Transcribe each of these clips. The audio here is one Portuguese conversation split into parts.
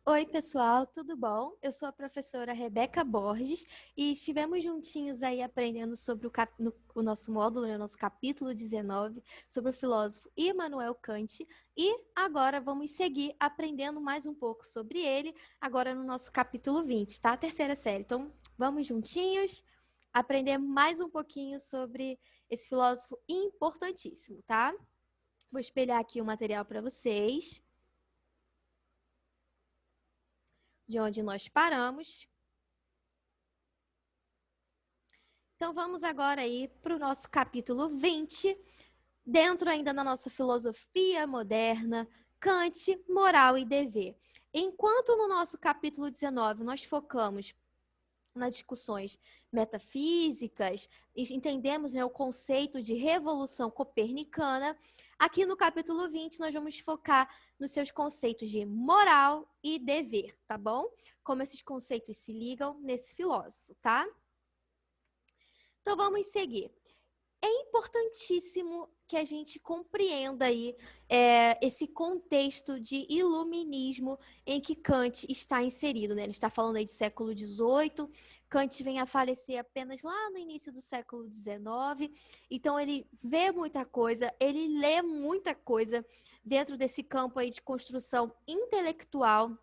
Oi, pessoal, tudo bom? Eu sou a professora Rebeca Borges e estivemos juntinhos aí aprendendo sobre o nosso módulo, né, nosso capítulo 19, sobre o filósofo Immanuel Kant. E agora vamos seguir aprendendo mais um pouco sobre ele, agora no nosso capítulo 20, tá? A terceira série. Então, vamos juntinhos aprender mais um pouquinho sobre esse filósofo importantíssimo, tá? Vou espelhar aqui o material para vocês, de onde nós paramos. Então, vamos agora aí para o nosso capítulo 20, dentro ainda da nossa filosofia moderna, Kant, moral e dever. Enquanto no nosso capítulo 19 nós focamos nas discussões metafísicas, entendemos, né, o conceito de revolução copernicana, aqui no capítulo 20 nós vamos focar nos seus conceitos de moral e dever, tá bom? Como esses conceitos se ligam nesse filósofo, tá? Então, vamos seguir. É importantíssimo que a gente compreenda aí esse contexto de iluminismo em que Kant está inserido, né? Ele está falando aí de século XVIII, Kant vem a falecer apenas lá no início do século XIX, então ele vê muita coisa, ele lê muita coisa dentro desse campo aí de construção intelectual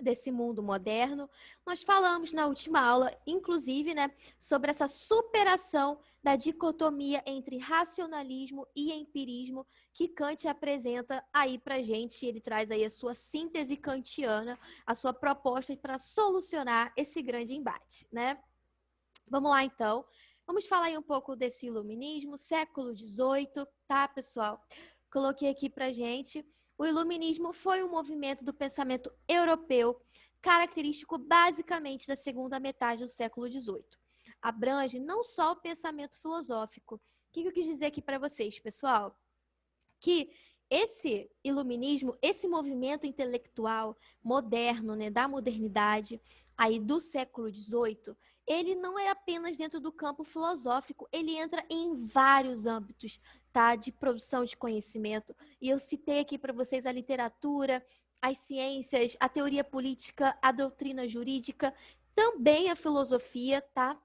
desse mundo moderno. Nós falamos na última aula, inclusive, né, sobre essa superação da dicotomia entre racionalismo e empirismo que Kant apresenta aí pra gente. Ele traz aí a sua síntese kantiana, a sua proposta para solucionar esse grande embate, né? Vamos lá, então. Vamos falar aí um pouco desse iluminismo, século XVIII, tá, pessoal? Coloquei aqui pra gente. O iluminismo foi um movimento do pensamento europeu, característico basicamente da segunda metade do século XVIII. Abrange não só o pensamento filosófico. O que eu quis dizer aqui para vocês, pessoal? Que esse iluminismo, esse movimento intelectual moderno, né, da modernidade, aí do século XVIII, ele não é apenas dentro do campo filosófico, ele entra em vários âmbitos, tá, de produção de conhecimento. E eu citei aqui para vocês a literatura, as ciências, a teoria política, a doutrina jurídica, também a filosofia, tá?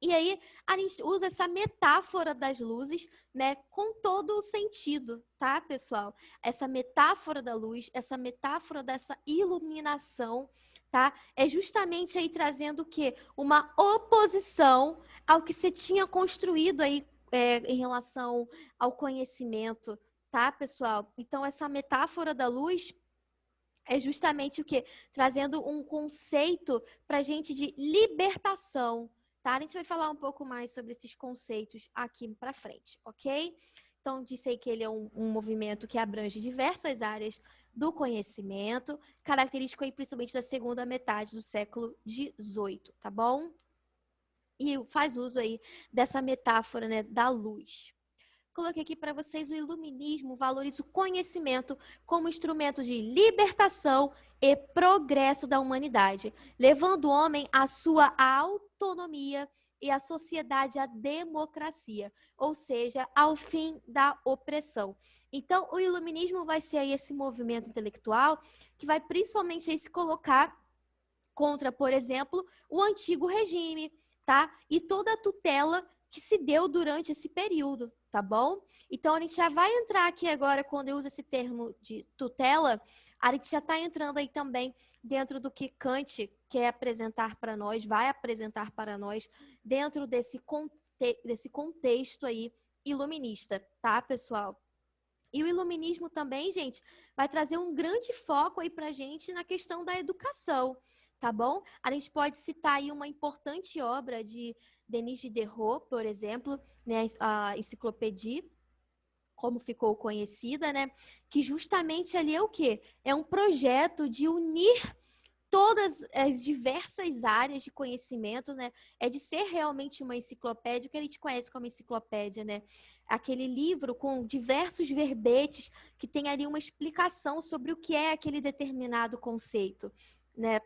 E aí, a gente usa essa metáfora das luzes, né, com todo o sentido, tá, pessoal? Essa metáfora da luz, essa metáfora dessa iluminação, tá? É justamente aí trazendo o quê? Uma oposição ao que se tinha construído aí em relação ao conhecimento, tá, pessoal? Então, essa metáfora da luz é justamente o quê? Trazendo um conceito para a gente de libertação, tá? A gente vai falar um pouco mais sobre esses conceitos aqui para frente, ok? Então, disse aí que ele é um movimento que abrange diversas áreas do conhecimento, característico aí principalmente da segunda metade do século XVIII, tá bom? E faz uso aí dessa metáfora, né, da luz. Coloquei aqui para vocês: o iluminismo valoriza o conhecimento como instrumento de libertação e progresso da humanidade, levando o homem à sua autonomia e a sociedade à democracia, ou seja, ao fim da opressão. Então, o iluminismo vai ser aí esse movimento intelectual que vai principalmente aí se colocar contra, por exemplo, o antigo regime, tá? E toda a tutela que se deu durante esse período, tá bom? Então, a gente já vai entrar aqui agora, quando eu uso esse termo de tutela, a gente já está entrando aí também dentro do que Kant quer apresentar para nós, vai apresentar para nós, dentro desse contexto aí iluminista, tá, pessoal? E o iluminismo também, gente, vai trazer um grande foco aí pra gente na questão da educação, tá bom? A gente pode citar aí uma importante obra de Denis Diderot, por exemplo, né, a Enciclopédia, como ficou conhecida, né? Que justamente ali é o quê? É um projeto de unir todas as diversas áreas de conhecimento, né? É de ser realmente uma enciclopédia, o que a gente conhece como enciclopédia, né? Aquele livro com diversos verbetes que tem ali uma explicação sobre o que é aquele determinado conceito, né?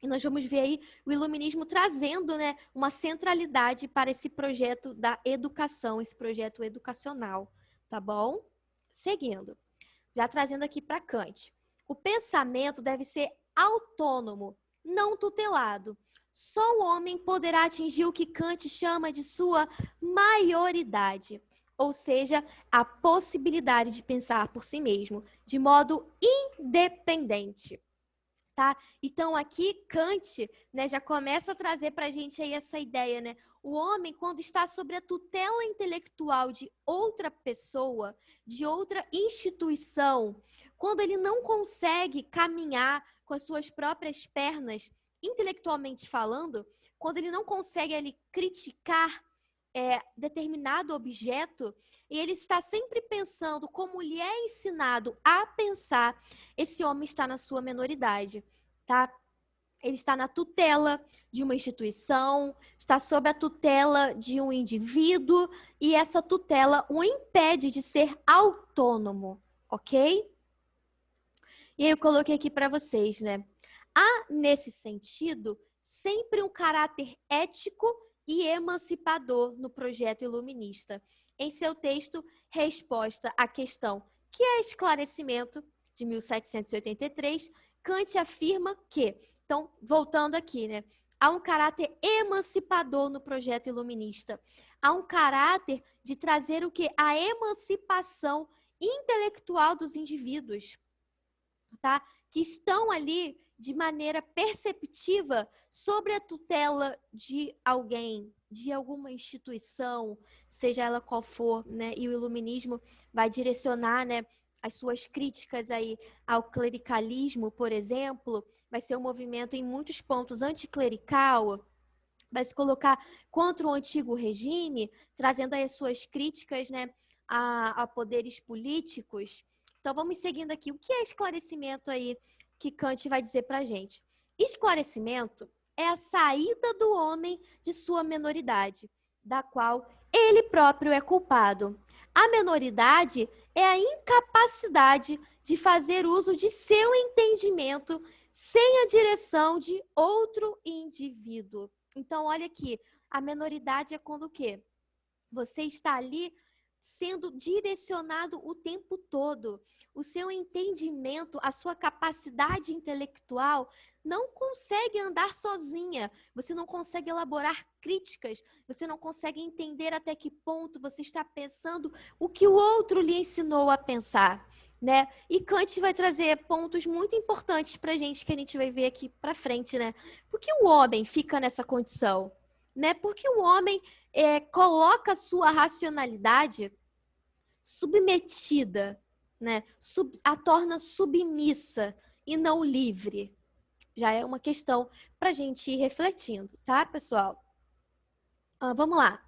E nós vamos ver aí o iluminismo trazendo, né, uma centralidade para esse projeto da educação, esse projeto educacional, tá bom? Seguindo, já trazendo aqui para Kant. O pensamento deve ser autônomo, não tutelado. Só o homem poderá atingir o que Kant chama de sua maioridade, ou seja, a possibilidade de pensar por si mesmo, de modo independente. Tá? Então aqui Kant, né, já começa a trazer para a gente aí essa ideia, né? O homem, quando está sob a tutela intelectual de outra pessoa, de outra instituição, quando ele não consegue caminhar com as suas próprias pernas, intelectualmente falando, quando ele não consegue ali criticar determinado objeto, e ele está sempre pensando como lhe é ensinado a pensar, esse homem está na sua menoridade, tá? Ele está na tutela de uma instituição, está sob a tutela de um indivíduo, e essa tutela o impede de ser autônomo, ok? E aí eu coloquei aqui para vocês, né? Há, nesse sentido, sempre um caráter ético e emancipador no projeto iluminista. Em seu texto, Resposta à Questão que é Esclarecimento, de 1783, Kant afirma que, então, voltando aqui, né? Há um caráter emancipador no projeto iluminista. Há um caráter de trazer o que? A emancipação intelectual dos indivíduos, tá? Que estão ali de maneira perceptiva sobre a tutela de alguém, de alguma instituição, seja ela qual for, né? E o iluminismo vai direcionar, né, as suas críticas aí ao clericalismo, por exemplo, vai ser um movimento em muitos pontos anticlerical, vai se colocar contra o antigo regime, trazendo aí as suas críticas, né, a poderes políticos. Então, vamos seguindo aqui. O que é esclarecimento aí que Kant vai dizer para a gente? Esclarecimento é a saída do homem de sua menoridade, da qual ele próprio é culpado. A menoridade é a incapacidade de fazer uso de seu entendimento sem a direção de outro indivíduo. Então, olha aqui, a menoridade é quando o quê? Você está ali sendo direcionado o tempo todo. O seu entendimento, a sua capacidade intelectual não consegue andar sozinha. Você não consegue elaborar críticas, você não consegue entender até que ponto você está pensando o que o outro lhe ensinou a pensar, né? E Kant vai trazer pontos muito importantes para a gente, que a gente vai ver aqui para frente, né? Por que o homem fica nessa condição? Né? Porque o homem coloca sua racionalidade submetida, né? A torna submissa e não livre. Já é uma questão para a gente ir refletindo, tá, pessoal? Vamos lá.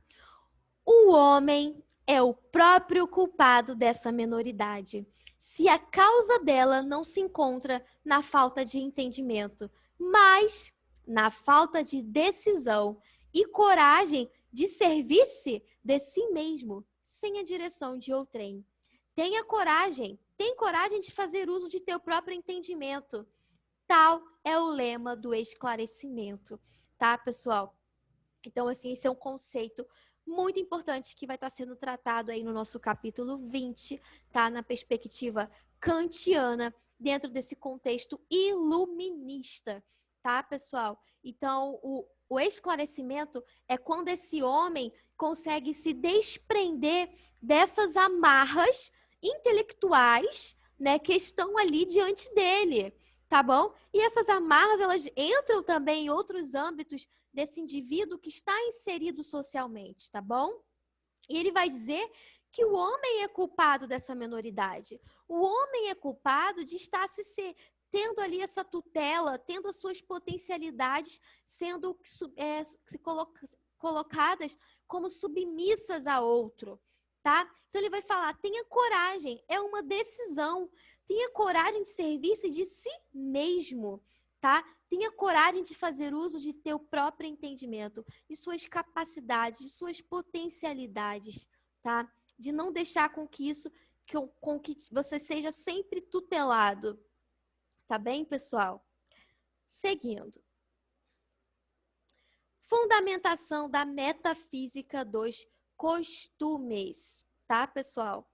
O homem é o próprio culpado dessa menoridade, se a causa dela não se encontra na falta de entendimento, mas na falta de decisão e coragem de servir-se de si mesmo, sem a direção de outrem. Tenha coragem, tem coragem de fazer uso de teu próprio entendimento. Tal é o lema do esclarecimento, tá, pessoal? Então, assim, esse é um conceito muito importante que vai estar sendo tratado aí no nosso capítulo 20, tá? Na perspectiva kantiana, dentro desse contexto iluminista, tá, pessoal? Então, o esclarecimento é quando esse homem consegue se desprender dessas amarras intelectuais, né, que estão ali diante dele, tá bom? E essas amarras, elas entram também em outros âmbitos desse indivíduo que está inserido socialmente, tá bom? E ele vai dizer que o homem é culpado dessa menoridade. O homem é culpado de estar tendo ali essa tutela, tendo as suas potencialidades sendo colocadas como submissas a outro, tá? Então ele vai falar, tenha coragem, é uma decisão. Tenha coragem de servir-se de si mesmo, tá? Tenha coragem de fazer uso de teu próprio entendimento, de suas capacidades, de suas potencialidades, tá? De não deixar com que você seja sempre tutelado. Tá bem, pessoal? Seguindo. Fundamentação da metafísica dos costumes, tá, pessoal?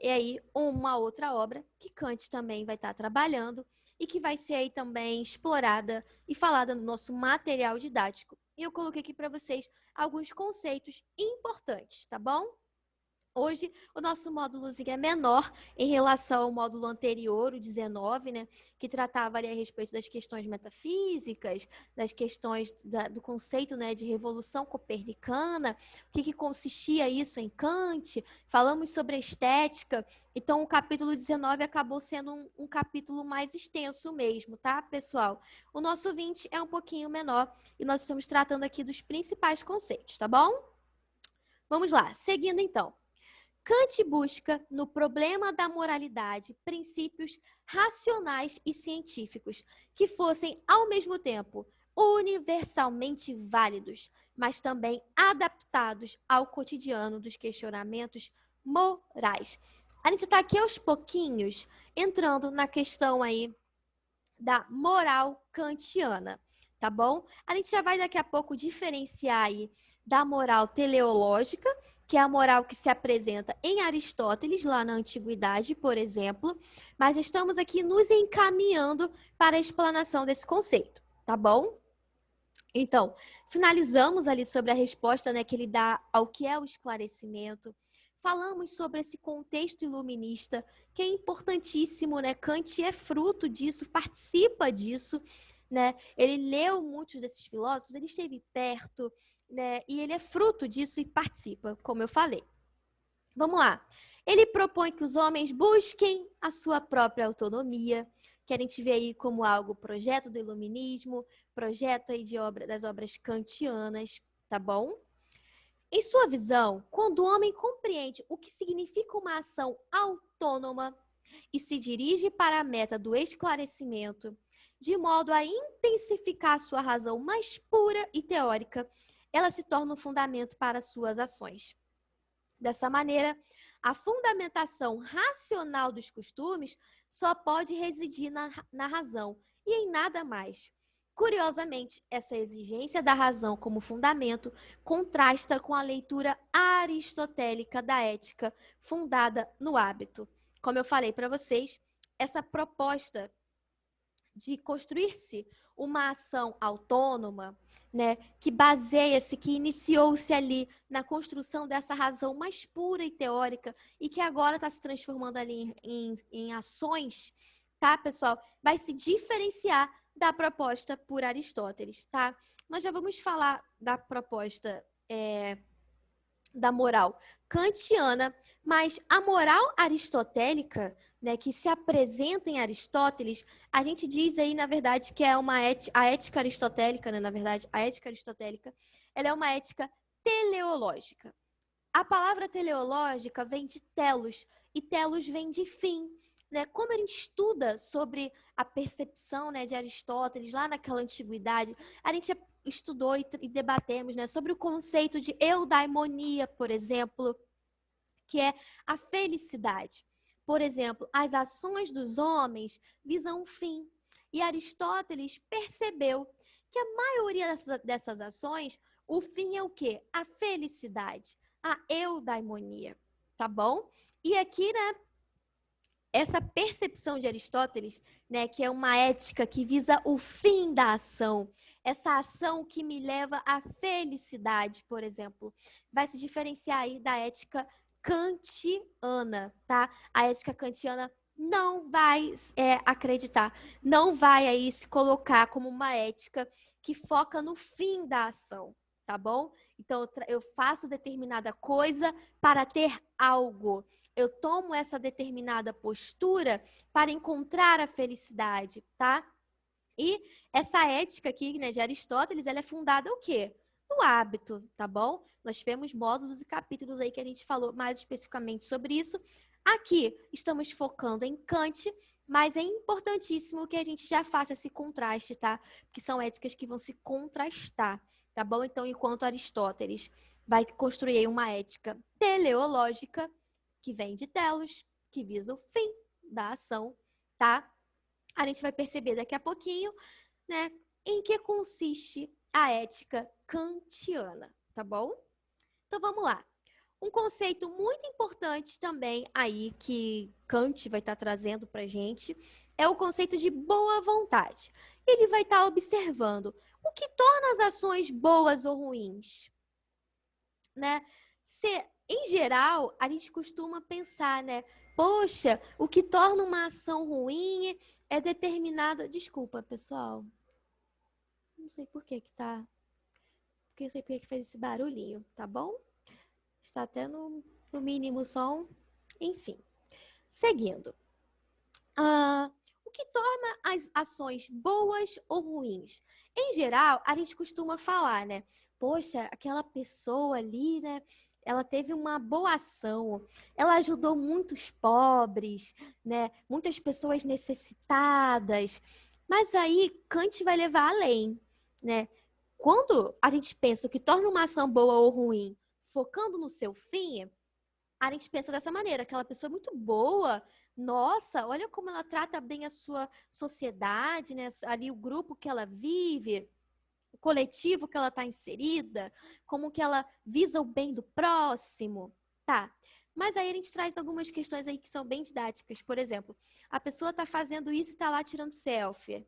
E aí, uma outra obra que Kant também vai estar trabalhando e que vai ser aí também explorada e falada no nosso material didático. E eu coloquei aqui para vocês alguns conceitos importantes, tá bom? Hoje, o nosso módulozinho é menor em relação ao módulo anterior, o 19, né? Que tratava ali a respeito das questões metafísicas, das questões do conceito, né, de revolução copernicana, o que consistia isso em Kant, falamos sobre a estética. Então, o capítulo 19 acabou sendo um capítulo mais extenso mesmo, tá, pessoal? O nosso 20 é um pouquinho menor e nós estamos tratando aqui dos principais conceitos, tá bom? Vamos lá, seguindo então. Kant busca, no problema da moralidade, princípios racionais e científicos que fossem, ao mesmo tempo, universalmente válidos, mas também adaptados ao cotidiano dos questionamentos morais. A gente está aqui aos pouquinhos entrando na questão aí da moral kantiana, tá bom? A gente já vai daqui a pouco diferenciar aí da moral teleológica, que é a moral que se apresenta em Aristóteles, lá na Antiguidade, por exemplo, mas estamos aqui nos encaminhando para a explanação desse conceito, tá bom? Então, finalizamos ali sobre a resposta, né, que ele dá ao que é o esclarecimento. Falamos sobre esse contexto iluminista, que é importantíssimo, né? Kant é fruto disso, participa disso, né? Ele leu muitos desses filósofos, ele esteve perto, né? E ele é fruto disso e participa, como eu falei. Vamos lá. Ele propõe que os homens busquem a sua própria autonomia, que a gente vê aí como algo projeto do iluminismo, projeto aí das obras kantianas, tá bom? Em sua visão, quando o homem compreende o que significa uma ação autônoma e se dirige para a meta do esclarecimento, de modo a intensificar sua razão mais pura e teórica, ela se torna um fundamento para suas ações. Dessa maneira, a fundamentação racional dos costumes só pode residir na razão e em nada mais. Curiosamente, essa exigência da razão como fundamento contrasta com a leitura aristotélica da ética fundada no hábito. Como eu falei para vocês, essa proposta de construir-se uma ação autônoma, né, que baseia-se, que iniciou-se ali na construção dessa razão mais pura e teórica e que agora está se transformando ali em ações, tá, pessoal? Vai se diferenciar da proposta por Aristóteles, tá? Nós já vamos falar da proposta da moral kantiana, mas a moral aristotélica, né, que se apresenta em Aristóteles, a gente diz aí, na verdade, que é a ética aristotélica, né, na verdade, a ética aristotélica, ela é uma ética teleológica. A palavra teleológica vem de telos, e telos vem de fim. Né? Como a gente estuda sobre a percepção, né, de Aristóteles lá naquela antiguidade, a gente estudou e debatemos, né, sobre o conceito de eudaimonia, por exemplo, que é a felicidade. Por exemplo, as ações dos homens visam um fim. E Aristóteles percebeu que a maioria dessas ações, o fim é o quê? A felicidade, a eudaimonia, tá bom? E aqui, né, essa percepção de Aristóteles, né, que é uma ética que visa o fim da ação, essa ação que me leva à felicidade, por exemplo, vai se diferenciar aí da ética kantiana, tá? A ética kantiana não vai acreditar, não vai aí se colocar como uma ética que foca no fim da ação, tá bom? Então, eu faço determinada coisa para ter algo. Eu tomo essa determinada postura para encontrar a felicidade, tá? E essa ética aqui, né, de Aristóteles, ela é fundada o quê? No hábito, tá bom? Nós tivemos módulos e capítulos aí que a gente falou mais especificamente sobre isso. Aqui estamos focando em Kant, mas é importantíssimo que a gente já faça esse contraste, tá? Porque são éticas que vão se contrastar, tá bom? Então, enquanto Aristóteles vai construir uma ética teleológica, que vem de telos, que visa o fim da ação, tá? A gente vai perceber daqui a pouquinho, né, em que consiste a ética kantiana, tá bom? Então vamos lá. Um conceito muito importante também aí que Kant vai estar trazendo para gente é o conceito de boa vontade. Ele vai estar observando o que torna as ações boas ou ruins, né? Em geral, a gente costuma pensar, né? Poxa, o que torna uma ação ruim é determinada. Desculpa, pessoal. Não sei por que tá. Porque eu sei por que fez esse barulhinho, tá bom? Está até no mínimo som. Enfim, seguindo. O que torna as ações boas ou ruins? Em geral, a gente costuma falar, né? Poxa, aquela pessoa ali, né? Ela teve uma boa ação, ela ajudou muitos pobres, né? Muitas pessoas necessitadas. Mas aí Kant vai levar além, né? Quando a gente pensa o que torna uma ação boa ou ruim, focando no seu fim, a gente pensa dessa maneira, aquela pessoa é muito boa, nossa, olha como ela trata bem a sua sociedade, né? Ali o grupo que ela vive, o coletivo que ela está inserida, como que ela visa o bem do próximo, tá? Mas aí a gente traz algumas questões aí que são bem didáticas. Por exemplo, a pessoa está fazendo isso e está lá tirando selfie.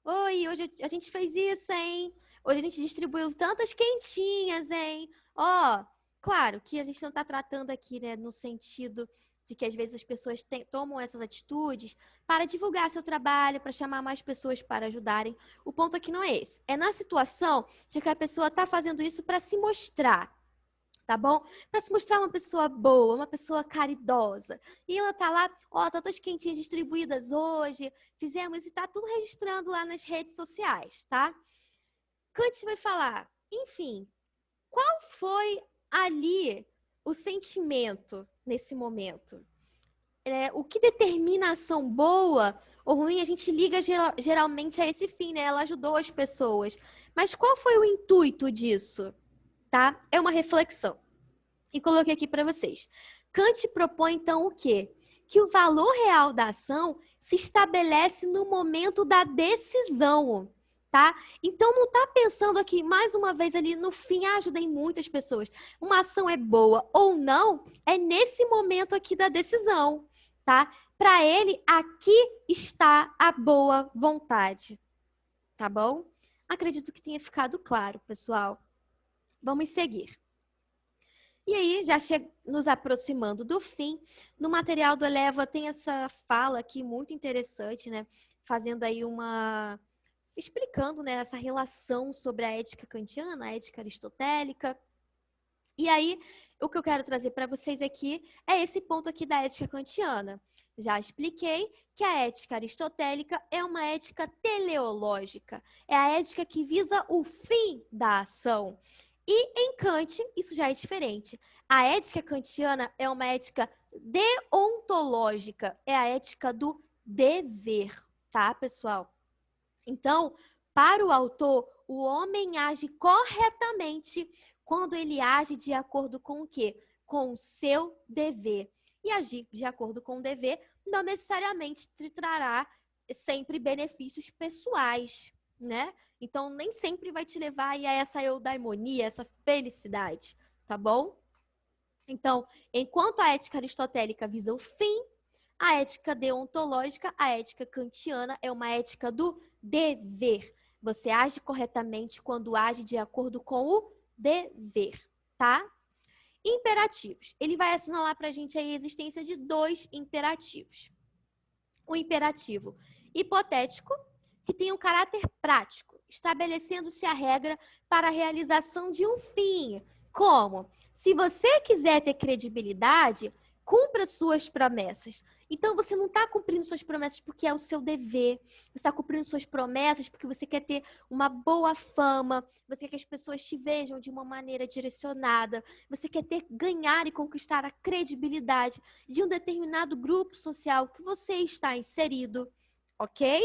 Oi, hoje a gente fez isso, hein? Hoje a gente distribuiu tantas quentinhas, hein? Ó, claro que a gente não está tratando aqui, né, no sentido de que às vezes as pessoas tomam essas atitudes para divulgar seu trabalho, para chamar mais pessoas para ajudarem. O ponto aqui não é esse. É na situação de que a pessoa está fazendo isso para se mostrar. Tá bom? Para se mostrar uma pessoa boa, uma pessoa caridosa. E ela tá lá, ó, tantas quentinhas distribuídas hoje, fizemos e tá tudo registrando lá nas redes sociais, tá? Kant vai falar, enfim, qual foi ali o sentimento nesse momento? O que determina a ação boa ou ruim, a gente liga geralmente a esse fim, né? Ela ajudou as pessoas. Mas qual foi o intuito disso? Tá? É uma reflexão. E coloquei aqui para vocês. Kant propõe, então, o quê? Que o valor real da ação se estabelece no momento da decisão, tá? Então, não tá pensando aqui, mais uma vez ali, no fim, ajudei muitas pessoas. Uma ação é boa ou não, é nesse momento aqui da decisão, tá? Para ele, aqui está a boa vontade, tá bom? Acredito que tenha ficado claro, pessoal. Vamos seguir. E aí, já nos aproximando do fim, no material do Eleva tem essa fala aqui muito interessante, né? Fazendo aí explicando, né, essa relação sobre a ética kantiana, a ética aristotélica. E aí, o que eu quero trazer para vocês aqui é esse ponto aqui da ética kantiana. Já expliquei que a ética aristotélica é uma ética teleológica, é a ética que visa o fim da ação. E em Kant, isso já é diferente. A ética kantiana é uma ética deontológica, é a ética do dever, tá, pessoal? Então, para o autor, o homem age corretamente quando ele age de acordo com o quê? Com o seu dever. E agir de acordo com o dever não necessariamente te trará sempre benefícios pessoais, né? Então, nem sempre vai te levar a essa eudaimonia, essa felicidade, tá bom? Então, enquanto a ética aristotélica visa o fim, a ética deontológica, a ética kantiana, é uma ética do dever. Você age corretamente quando age de acordo com o dever, tá? Imperativos. Ele vai assinalar para a gente aí a existência de 2 imperativos. O imperativo hipotético, que tem um caráter prático, estabelecendo-se a regra para a realização de um fim. Como? Se você quiser ter credibilidade, cumpra suas promessas. Então, você não está cumprindo suas promessas porque é o seu dever. Você está cumprindo suas promessas porque você quer ter uma boa fama, você quer que as pessoas te vejam de uma maneira direcionada, você quer ganhar e conquistar a credibilidade de um determinado grupo social que você está inserido, ok?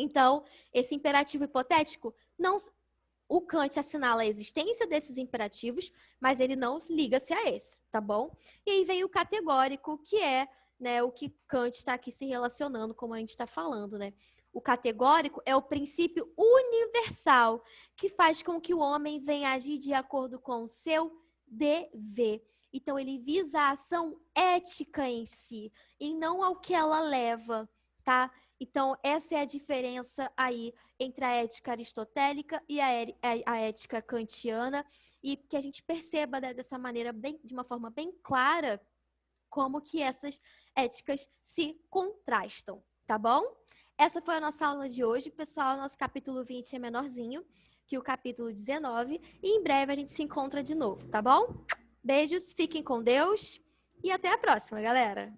Então, esse imperativo hipotético, o Kant assinala a existência desses imperativos, mas ele não liga-se a esse, tá bom? E aí vem o categórico, que é, né, o que Kant está aqui se relacionando, como a gente está falando, né? O categórico é o princípio universal que faz com que o homem venha agir de acordo com o seu dever. Então, ele visa a ação ética em si, e não ao que ela leva, tá? Então, essa é a diferença aí entre a ética aristotélica e a ética kantiana, e que a gente perceba, né, dessa maneira, de uma forma bem clara, como que essas éticas se contrastam, tá bom? Essa foi a nossa aula de hoje, pessoal. Nosso capítulo 20 é menorzinho que o capítulo 19, e em breve a gente se encontra de novo, tá bom? Beijos, fiquem com Deus e até a próxima, galera!